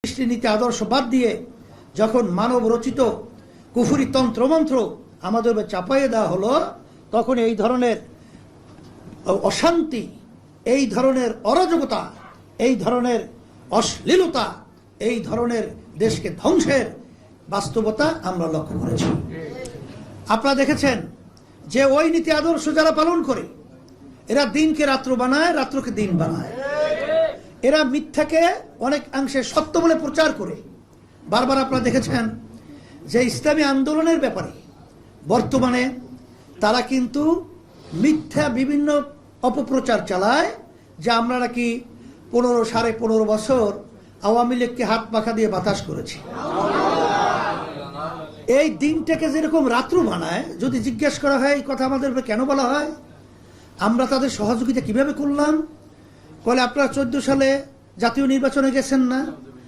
নীতি আদর্শ বাদ দিয়ে যখন মানব রচিত কুফরি তন্ত্রমন্ত্র আমাদের চাপাইয়ে দেওয়া হলো, তখন এই ধরনের অশান্তি, এই ধরনের অরাজকতা, এই ধরনের অশ্লীলতা, এই ধরনের দেশকে ধ্বংসের বাস্তবতা আমরা লক্ষ্য করেছি। আপনারা দেখেছেন যে ওই নীতি আদর্শ যারা পালন করে, এরা দিনকে রাত্র বানায়, রাত্রকে দিন বানায়। এরা মিথ্যাকে অনেকাংশে সত্য বলে প্রচার করে। বারবার আপনারা দেখেছেন যে ইসলামী আন্দোলনের ব্যাপারে বর্তমানে তারা কিন্তু মিথ্যা বিভিন্ন অপপ্রচার চালায়, যে আমরা নাকি 15-15.5 বছর আওয়ামী লীগকে হাত পাখা দিয়ে বাতাস করেছি। এই দিনটাকে যেরকম রাত্র বানায়, যদি জিজ্ঞেস করা হয় এই কথা আমাদের কেন বলা হয়, আমরা তাদের সহযোগিতা কিভাবে করলাম, বলে আপনারা 14 সালে জাতীয় নির্বাচনে গেছেন না,